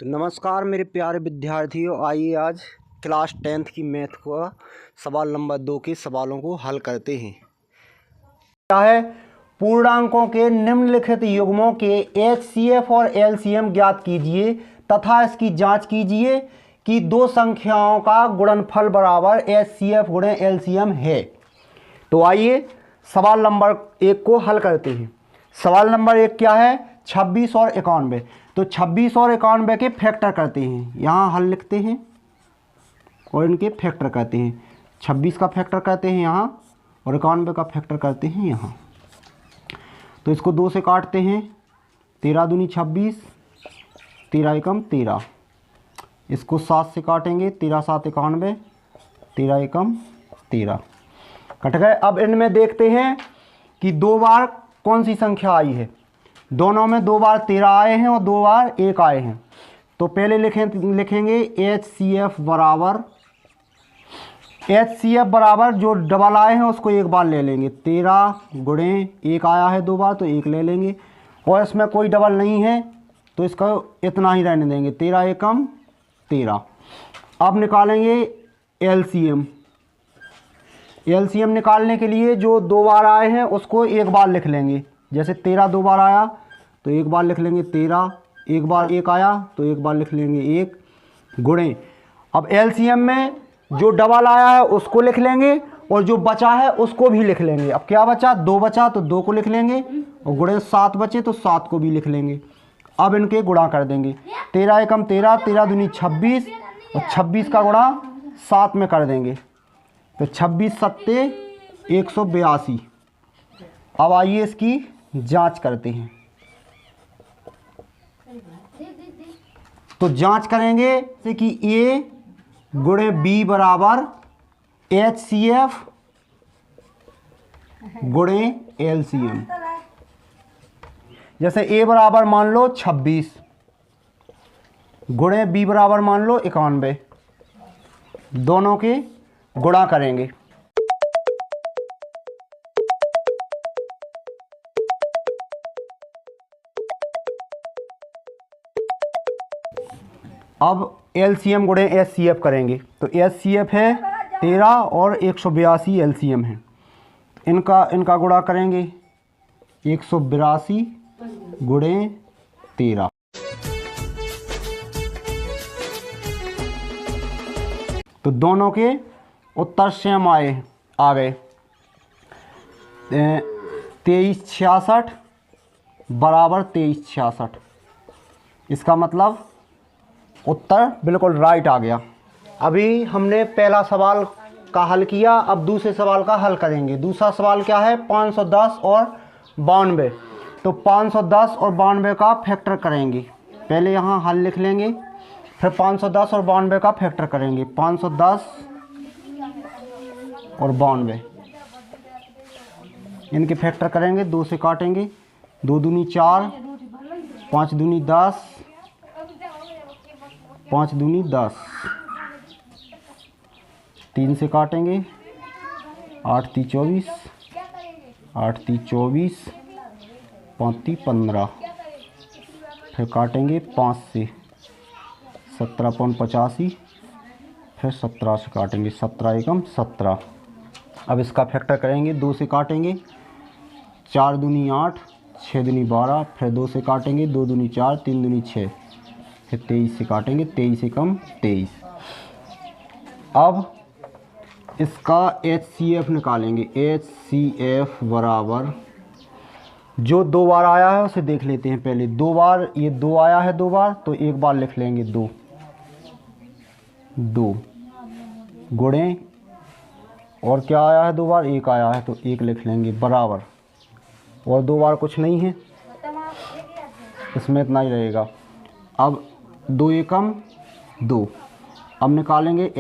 तो नमस्कार मेरे प्यारे विद्यार्थियों, आइए आज क्लास 10th की मैथ का सवाल नंबर 2 के सवालों को हल करते हैं। क्या है? पूर्णांकों के निम्नलिखित युग्मों के HCF और LCM ज्ञात कीजिए तथा इसकी जांच कीजिए कि दो संख्याओं का गुणनफल बराबर HCF गुणे LCM है। तो आइए सवाल नंबर 1 को हल करते हैं। सवाल नंबर 1 क्या है? 26 और 91। तो 26 और 91 के फैक्टर करते हैं, यहाँ हल लिखते हैं और इनके फैक्टर करते हैं। 26 का फैक्टर करते हैं यहाँ और 91 का फैक्टर करते हैं यहाँ। तो इसको 2 से काटते हैं, 13 दूनी 26, 13 एकम 13। इसको 7 से काटेंगे, 13 7 91, 13 एकम 13 कट गए। अब इनमें देखते हैं कि 2 बार कौन सी संख्या आई है। दोनों में 2 बार 13 आए हैं और 2 बार 1 आए हैं। तो पहले लिखेंगे HCF बराबर जो डबल आए हैं उसको एक बार ले लेंगे। 13 गुणे 1 आया है 2 बार तो 1 ले लेंगे, और इसमें कोई डबल नहीं है तो इसका इतना ही रहने देंगे, 13 एकम 13। अब निकालेंगे LCM निकालने के लिए जो 2 बार आए हैं उसको एक बार लिख लेंगे। जैसे 13 2 बार आया तो एक बार लिख लेंगे 13, एक बार 1 आया तो एक बार लिख लेंगे 1 गुणे। अब LCM में जो डबल आया है उसको लिख लेंगे और जो बचा है उसको भी लिख लेंगे। अब क्या बचा? 2 बचा तो 2 को लिख लेंगे और गुणे 7 बचे तो 7 को भी लिख लेंगे। अब इनके गुणा कर देंगे, 13 एकम 13, 13 दूनी 26 और 26 का गुणा 7 में कर देंगे तो 26 सत्ते 182। अब आइए इसकी जांच करते हैं। तो जांच करेंगे जैसे कि A गुणे B बराबर HCF गुणे LCM। जैसे A बराबर मान लो 26 गुणे B बराबर मान लो 91, दोनों के गुणा करेंगे। अब LCM गुणे HCF करेंगे। तो HCF है 13 और 182 LCM है। इनका गुणा करेंगे, 182 गुणे 13। तो दोनों के उत्तर सेम आ गए। 2366 बराबर 2366। इसका मतलब उत्तर बिल्कुल राइट आ गया। अभी हमने पहला सवाल का हल किया, अब दूसरे सवाल का हल करेंगे। दूसरा सवाल क्या है? 510 और 92। तो 510 और 92 का फैक्टर करेंगे। पहले यहाँ हल लिख लेंगे, फिर 510 और 92 का फैक्टर करेंगे। 510 और 92 इनके फैक्टर करेंगे, 2 से काटेंगे, 2 दूनी 4, 5 दूनी 10, 5 दूनी 10, 3 से काटेंगे, 8 × 3 = 24, 8 × 3 = 24, 5 × 3 = 15। फिर काटेंगे 5 से, 17 × 5 = 85, फिर 17 से काटेंगे, 17 एकम 17। अब इसका फैक्टर करेंगे, 2 से काटेंगे, 4 दूनी 8, 6 दूनी 12, फिर 2 से काटेंगे, 2 दूनी 4, 3 दूनी 6, फिर 23 से काटेंगे, 23 एकम 23। अब इसका HCF निकालेंगे। HCF बराबर जो 2 बार आया है उसे देख लेते हैं पहले। 2 बार ये 2 आया है 2 बार तो एक बार लिख लेंगे 2 गुणे, और क्या आया है 2 बार? 1 आया है तो 1 लिख लेंगे बराबर, और 2 बार कुछ नहीं है इसमें इतना ही रहेगा। अब 2 एकम 2। अब निकालेंगे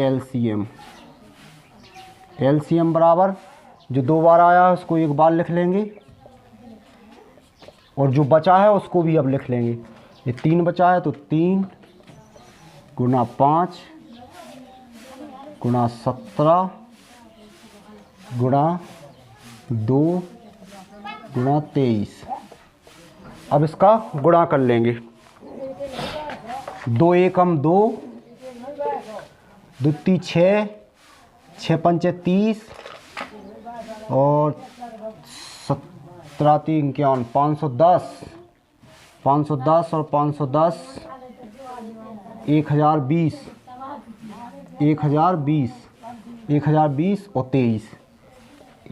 LCM बराबर जो 2 बार आया है उसको एक बार लिख लेंगे और जो बचा है उसको भी अब लिख लेंगे। ये 3 बचा है तो 3 गुणा 5 गुणा 17 गुणा 2 गुणा 23। अब इसका गुणा कर लेंगे। 2 एकम 2, दुत्ती 6, 6 पंचे 30 और 17 3 51, 510, 510 और 510 1020, 1020, 1020 और 23,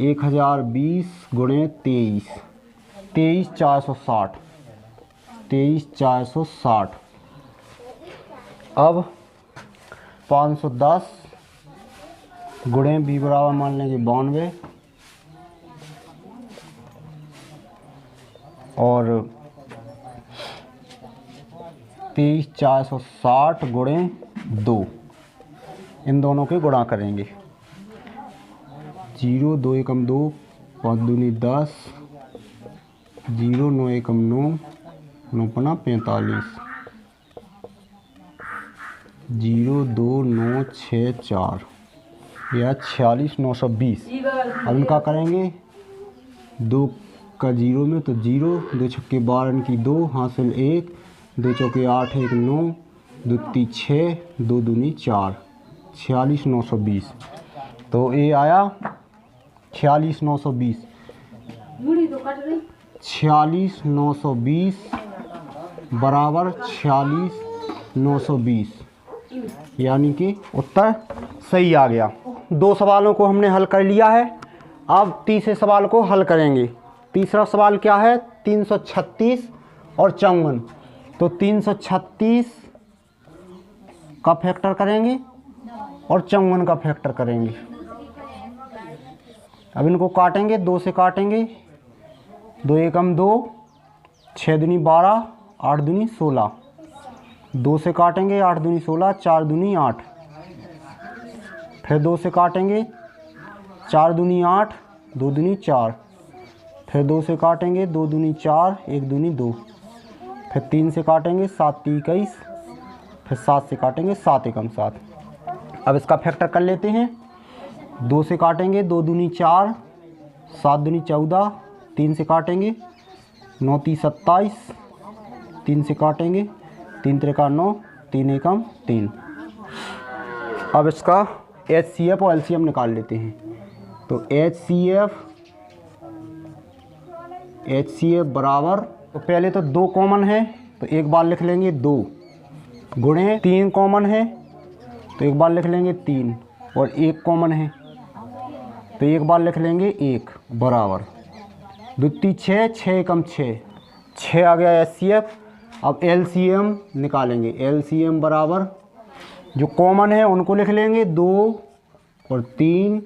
1020 गुणे 23, 23,460, 23,460। अब 510 गुणे बी बराबर मान लेंगे 92 और 23,460 गुणे 2, इन दोनों के गुणा करेंगे। 0 2 एकम 2, 5 दूनी 10, 0 9 एकम 9, 9 पना 45, 0 2 9 6 4 या 46,920। अब इनका करेंगे 2 का 0 में तो 0, 2 छक्के 12 की 2, हासिल 1, 2 चौके 8 1 9, दुत्ती 6, 2 दूनी 4, 46,920। तो ये आया 46,920, 46,920 बराबर 46,920, यानी कि उत्तर सही आ गया। 2 सवालों को हमने हल कर लिया है। अब तीसरे सवाल को हल करेंगे। तीसरा सवाल क्या है? 336 और 54। तो 336 का फैक्टर करेंगे और 54 का फैक्टर करेंगे। अब इनको काटेंगे, 2 से काटेंगे, 2 एकम 2, 6 दूनी 12, 8 दूनी 16, 2 से काटेंगे, 8 दूनी 16, 4 दूनी 8, फिर 2 से काटेंगे, 4 दूनी 8, 2 दूनी 4, फिर 2 से काटेंगे, 2 दूनी 4, 1 दूनी 2, फिर 3 से काटेंगे, 7 × 21, फिर 7 से काटेंगे, 7 एकम 7। अब इसका फैक्टर कर लेते हैं। 2 से काटेंगे, 2 दूनी 4, 7 दूनी 14, 3 से काटेंगे, 9 × 27, 3 से काटेंगे, 3 × 3 9, 3 एकम 3। अब इसका HCF और LCM निकाल लेते हैं। तो HCF बराबर, तो पहले तो 2 कॉमन है तो एक बार लिख लेंगे 2, गुणे 3 कॉमन है तो एक बार लिख लेंगे 3, और 1 कॉमन है तो एक बार लिख लेंगे 1, बराबर दुत्ती 6, 6 एकम 6, 6 आ गया HCF। अब LCM निकालेंगे। LCM बराबर, जो कॉमन है उनको लिख लेंगे 2 और 3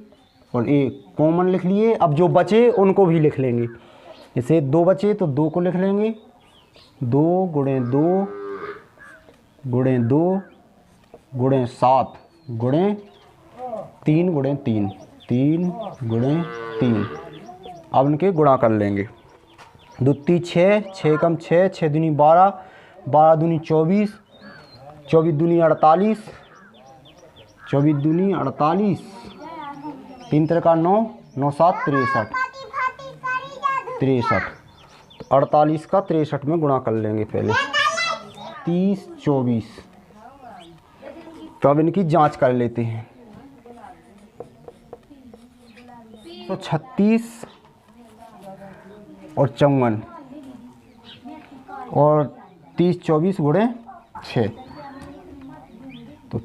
और 1 कॉमन लिख लिए। अब जो बचे उनको भी लिख लेंगे। जैसे 2 बचे तो 2 को लिख लेंगे, 2 गुणे 2 गुणे 2 गुणे 7 गुणे 3 गुणे 3, 3 गुणे 3। अब इनके गुणा कर लेंगे। दुत्ती 6, 6 एकम 6, 6 दूनी 12, 12 दूनी 24, 24 दूनी 48, 24 दूनी 48, 3 × 3 9, 9 7 63, 63। तो 48 का 63 में गुणा कर लेंगे पहले। 30 24। तो अब इनकी जांच कर लेते हैं। तो 36 और 54 और 30 24 गुणे 6, तो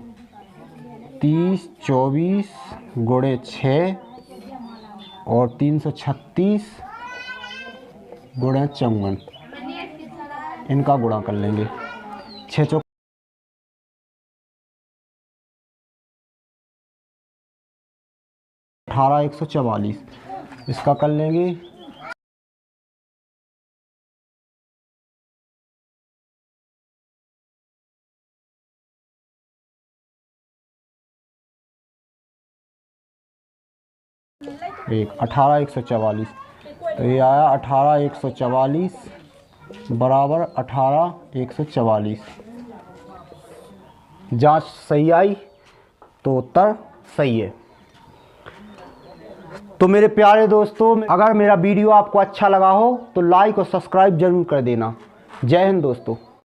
30 24 गुणे 6 और 336 गुणे 54, इनका गुणा कर लेंगे। 6 चौक 18 144, इसका कर लेंगे। एक 18 144, तो ये आया 18 144 बराबर 18 144। जांच सही आई तो उत्तर सही है। तो मेरे प्यारे दोस्तों, अगर मेरा वीडियो आपको अच्छा लगा हो तो लाइक और सब्सक्राइब जरूर कर देना। जय हिंद दोस्तों।